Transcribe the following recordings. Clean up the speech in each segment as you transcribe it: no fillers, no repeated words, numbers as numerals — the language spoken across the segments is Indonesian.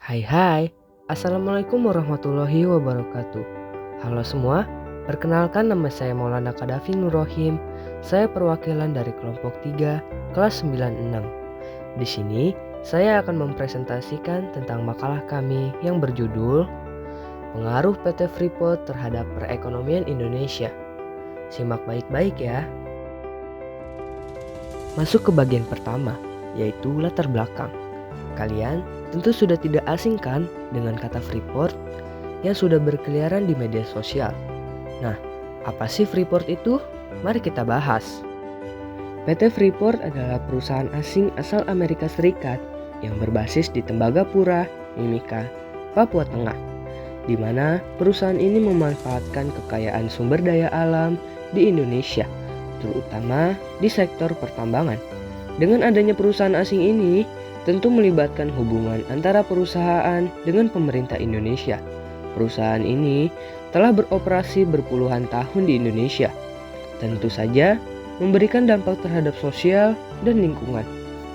Hai hai, Assalamualaikum warahmatullahi wabarakatuh. Halo semua, perkenalkan nama saya Maulana Kadafi Nurrohim. Saya perwakilan dari kelompok 3, kelas 96. Di sini, saya akan mempresentasikan tentang makalah kami yang berjudul Pengaruh PT Freeport terhadap perekonomian Indonesia. Simak baik-baik ya. Masuk ke bagian pertama, yaitu latar belakang. Kalian tentu sudah tidak asing kan dengan kata Freeport yang sudah berkeliaran di media sosial. Nah, apa sih Freeport itu? Mari kita bahas. PT Freeport adalah perusahaan asing asal Amerika Serikat yang berbasis di Tembagapura, Mimika, Papua Tengah, di mana perusahaan ini memanfaatkan kekayaan sumber daya alam di Indonesia, terutama di sektor pertambangan. Dengan adanya perusahaan asing ini, tentu melibatkan hubungan antara perusahaan dengan pemerintah Indonesia. Perusahaan ini telah beroperasi berpuluhan tahun di Indonesia. Tentu saja memberikan dampak terhadap sosial dan lingkungan,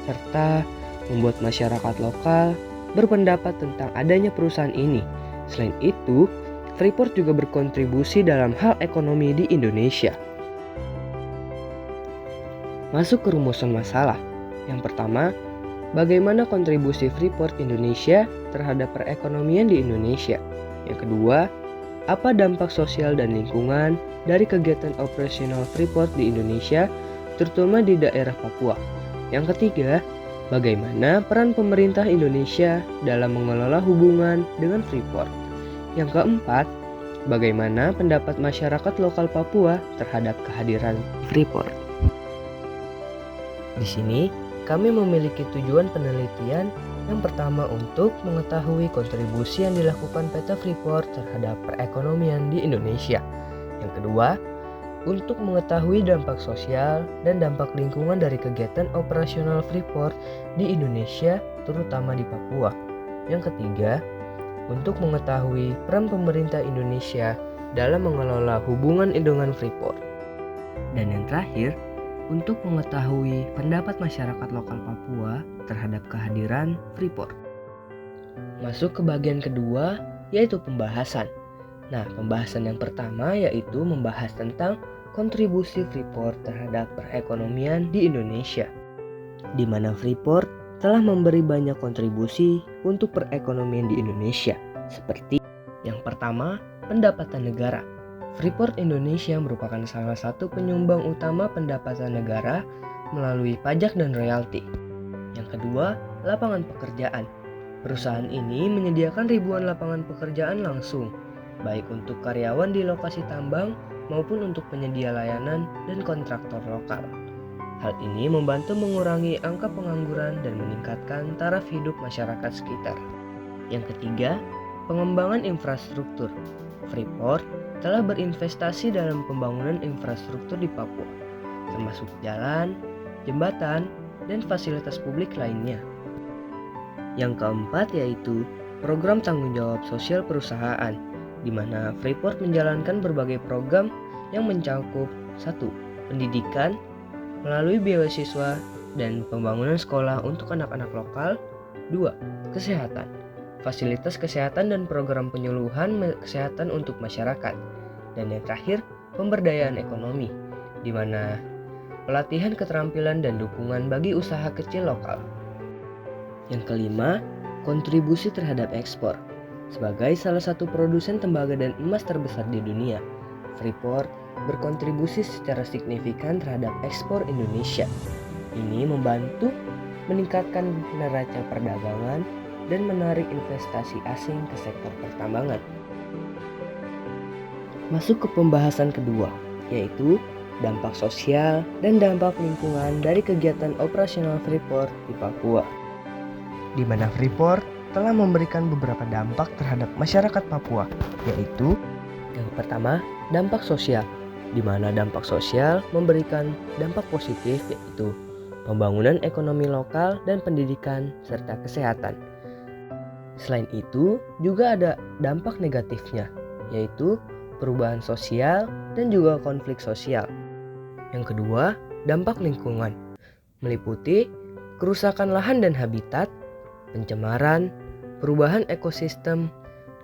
serta membuat masyarakat lokal berpendapat tentang adanya perusahaan ini. Selain itu, Freeport juga berkontribusi dalam hal ekonomi di Indonesia. Masuk ke rumusan masalah. Yang pertama, bagaimana kontribusi Freeport Indonesia terhadap perekonomian di Indonesia? Yang kedua, apa dampak sosial dan lingkungan dari kegiatan operasional Freeport di Indonesia, terutama di daerah Papua? Yang ketiga, bagaimana peran pemerintah Indonesia dalam mengelola hubungan dengan Freeport? Yang keempat, bagaimana pendapat masyarakat lokal Papua terhadap kehadiran Freeport? Di sini, kami memiliki tujuan penelitian yang pertama untuk mengetahui kontribusi yang dilakukan PT Freeport terhadap perekonomian di Indonesia. Yang kedua, untuk mengetahui dampak sosial dan dampak lingkungan dari kegiatan operasional Freeport di Indonesia, terutama di Papua. Yang ketiga, untuk mengetahui peran pemerintah Indonesia dalam mengelola hubungan dengan Freeport. Dan yang terakhir, untuk mengetahui pendapat masyarakat lokal Papua terhadap kehadiran Freeport. Masuk ke bagian kedua, yaitu pembahasan. Nah, pembahasan yang pertama yaitu membahas tentang kontribusi Freeport terhadap perekonomian di Indonesia, di mana Freeport telah memberi banyak kontribusi untuk perekonomian di Indonesia, seperti yang pertama, pendapatan negara. Freeport Indonesia merupakan salah satu penyumbang utama pendapatan negara melalui pajak dan royalti. Yang kedua, lapangan pekerjaan. Perusahaan ini menyediakan ribuan lapangan pekerjaan langsung, baik untuk karyawan di lokasi tambang maupun untuk penyedia layanan dan kontraktor lokal. Hal ini membantu mengurangi angka pengangguran dan meningkatkan taraf hidup masyarakat sekitar. Yang ketiga, pengembangan infrastruktur. Freeport telah berinvestasi dalam pembangunan infrastruktur di Papua, termasuk jalan, jembatan, dan fasilitas publik lainnya. Yang keempat yaitu program tanggung jawab sosial perusahaan, di mana Freeport menjalankan berbagai program yang mencakup 1. Pendidikan melalui beasiswa dan pembangunan sekolah untuk anak-anak lokal. 2. Kesehatan, fasilitas kesehatan dan program penyuluhan kesehatan untuk masyarakat. Dan yang terakhir, pemberdayaan ekonomi, di mana pelatihan keterampilan dan dukungan bagi usaha kecil lokal. Yang kelima, kontribusi terhadap ekspor. Sebagai salah satu produsen tembaga dan emas terbesar di dunia, Freeport berkontribusi secara signifikan terhadap ekspor Indonesia. Ini membantu meningkatkan neraca perdagangan dan menarik investasi asing ke sektor pertambangan. Masuk ke pembahasan kedua, yaitu dampak sosial dan dampak lingkungan dari kegiatan operasional Freeport di Papua, di mana Freeport telah memberikan beberapa dampak terhadap masyarakat Papua, yaitu yang pertama, dampak sosial, di mana dampak sosial memberikan dampak positif, yaitu pembangunan ekonomi lokal dan pendidikan serta kesehatan. Selain itu, juga ada dampak negatifnya, yaitu perubahan sosial dan juga konflik sosial. Yang kedua, dampak lingkungan, meliputi kerusakan lahan dan habitat, pencemaran, perubahan ekosistem,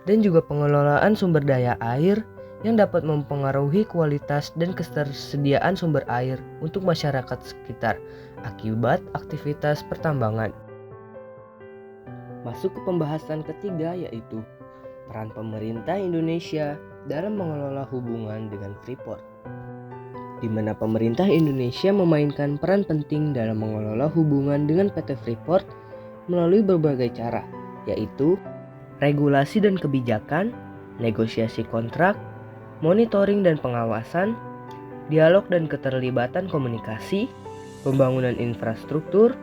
dan juga pengelolaan sumber daya air yang dapat mempengaruhi kualitas dan ketersediaan sumber air untuk masyarakat sekitar akibat aktivitas pertambangan. Masuk ke pembahasan ketiga, yaitu peran pemerintah Indonesia dalam mengelola hubungan dengan Freeport, di mana pemerintah Indonesia memainkan peran penting dalam mengelola hubungan dengan PT Freeport melalui berbagai cara, yaitu regulasi dan kebijakan, negosiasi kontrak, monitoring dan pengawasan, dialog dan keterlibatan komunikasi, pembangunan infrastruktur,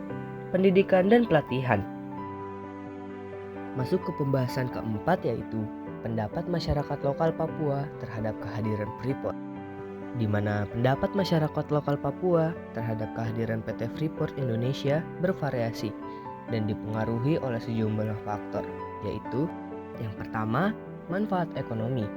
pendidikan dan pelatihan. Masuk ke pembahasan keempat, yaitu pendapat masyarakat lokal Papua terhadap kehadiran Freeport, di mana pendapat masyarakat lokal Papua terhadap kehadiran PT Freeport Indonesia bervariasi dan dipengaruhi oleh sejumlah faktor, yaitu yang pertama, manfaat ekonomi.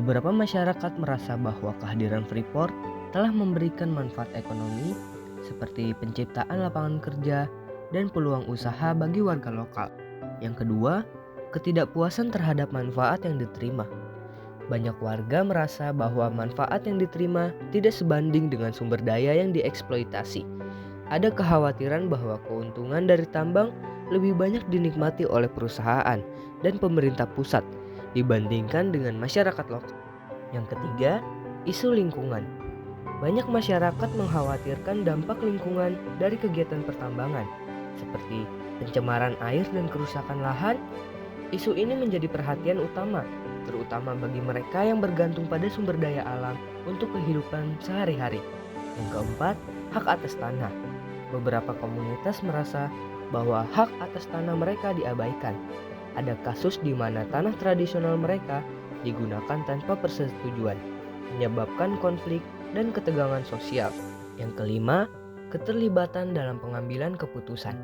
Beberapa masyarakat merasa bahwa kehadiran Freeport telah memberikan manfaat ekonomi seperti penciptaan lapangan kerja dan peluang usaha bagi warga lokal. Yang kedua, ketidakpuasan terhadap manfaat yang diterima. Banyak warga merasa bahwa manfaat yang diterima tidak sebanding dengan sumber daya yang dieksploitasi. Ada kekhawatiran bahwa keuntungan dari tambang lebih banyak dinikmati oleh perusahaan dan pemerintah pusat dibandingkan dengan masyarakat lokal. Yang ketiga, isu lingkungan. Banyak masyarakat mengkhawatirkan dampak lingkungan dari kegiatan pertambangan, seperti pencemaran air dan kerusakan lahan. Isu ini menjadi perhatian utama, terutama bagi mereka yang bergantung pada sumber daya alam untuk kehidupan sehari-hari. Yang keempat, hak atas tanah. Beberapa komunitas merasa bahwa hak atas tanah mereka diabaikan. Ada kasus di mana tanah tradisional mereka digunakan tanpa persetujuan, menyebabkan konflik dan ketegangan sosial. Yang kelima, keterlibatan dalam pengambilan keputusan.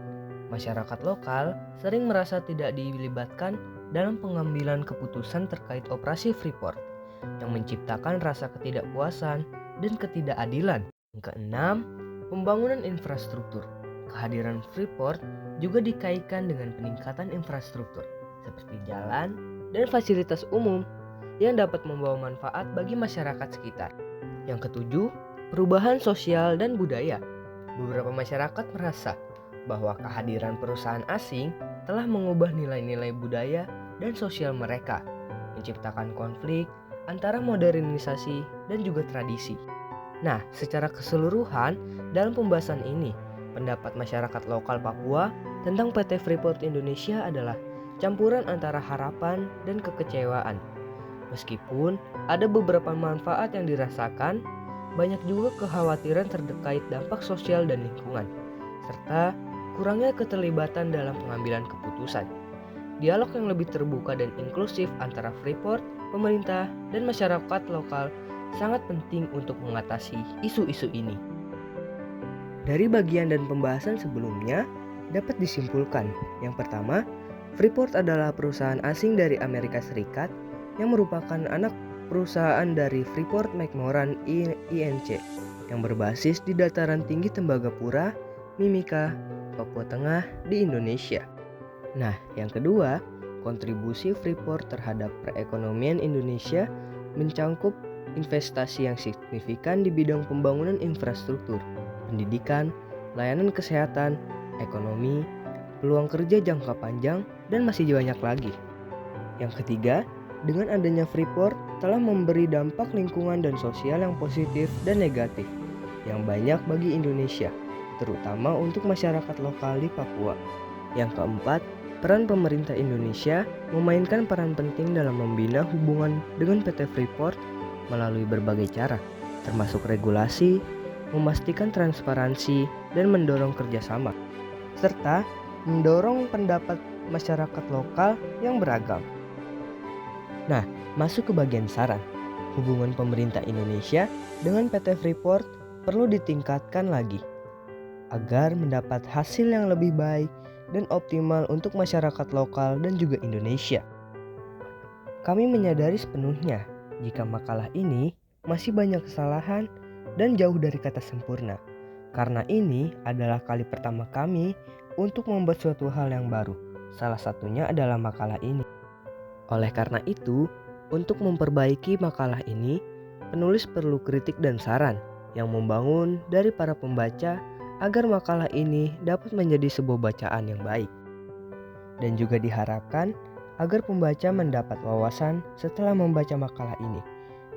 Masyarakat lokal sering merasa tidak dilibatkan dalam pengambilan keputusan terkait operasi Freeport, yang menciptakan rasa ketidakpuasan dan ketidakadilan. Yang keenam, pembangunan infrastruktur. Kehadiran Freeport juga dikaitkan dengan peningkatan infrastruktur, seperti jalan dan fasilitas umum yang dapat membawa manfaat bagi masyarakat sekitar. Yang ketujuh, perubahan sosial dan budaya. Beberapa masyarakat merasa bahwa kehadiran perusahaan asing telah mengubah nilai-nilai budaya dan sosial mereka, menciptakan konflik antara modernisasi dan juga tradisi. Nah, secara keseluruhan dalam pembahasan ini, pendapat masyarakat lokal Papua tentang PT Freeport Indonesia adalah campuran antara harapan dan kekecewaan. Meskipun ada beberapa manfaat yang dirasakan, banyak juga kekhawatiran terkait dampak sosial dan lingkungan, serta kurangnya keterlibatan dalam pengambilan keputusan. Dialog yang lebih terbuka dan inklusif antara Freeport, pemerintah, dan masyarakat lokal sangat penting untuk mengatasi isu-isu ini. Dari bagian dan pembahasan sebelumnya, dapat disimpulkan, yang pertama, Freeport adalah perusahaan asing dari Amerika Serikat yang merupakan anak perusahaan dari Freeport-McMoRan Inc. yang berbasis di dataran tinggi Tembagapura, Mimika, Papua Tengah di Indonesia. Nah, yang kedua, kontribusi Freeport terhadap perekonomian Indonesia mencangkup investasi yang signifikan di bidang pembangunan infrastruktur, pendidikan, layanan kesehatan, ekonomi, peluang kerja jangka panjang, dan masih banyak lagi. Yang ketiga, dengan adanya Freeport telah memberi dampak lingkungan dan sosial yang positif dan negatif yang banyak bagi Indonesia, terutama untuk masyarakat lokal di Papua. Yang keempat, peran pemerintah Indonesia memainkan peran penting dalam membina hubungan dengan PT Freeport melalui berbagai cara, termasuk regulasi, memastikan transparansi, dan mendorong kerjasama, serta mendorong pendapat masyarakat lokal yang beragam. Nah, masuk ke bagian saran. Hubungan pemerintah Indonesia dengan PT Freeport perlu ditingkatkan lagi agar mendapat hasil yang lebih baik dan optimal untuk masyarakat lokal dan juga Indonesia. Kami menyadari sepenuhnya jika makalah ini masih banyak kesalahan dan jauh dari kata sempurna. Karena ini adalah kali pertama kami untuk membuat suatu hal yang baru, Salah satunya adalah makalah ini. Oleh karena itu, untuk memperbaiki makalah ini, penulis perlu kritik dan saran yang membangun dari para pembaca agar makalah ini dapat menjadi sebuah bacaan yang baik. Dan juga diharapkan agar pembaca mendapat wawasan setelah membaca makalah ini.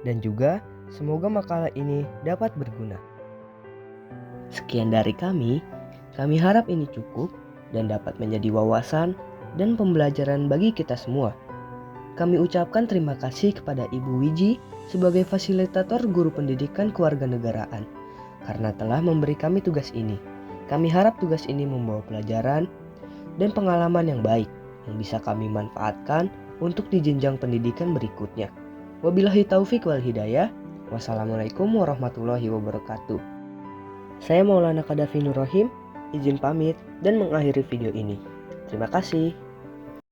Dan juga semoga makalah ini dapat berguna. Sekian dari kami harap ini cukup dan dapat menjadi wawasan dan pembelajaran bagi kita semua. Kami ucapkan terima kasih kepada Ibu Wiji sebagai fasilitator guru pendidikan kewarganegaraan karena telah memberi kami tugas ini. Kami harap tugas ini membawa pelajaran dan pengalaman yang baik yang bisa kami manfaatkan untuk di jenjang pendidikan berikutnya. Wabillahi taufik wal hidayah. Wassalamualaikum warahmatullahi wabarakatuh. Saya Maulana Qaddafi Nur Rahim, izin pamit dan mengakhiri video ini. Terima kasih.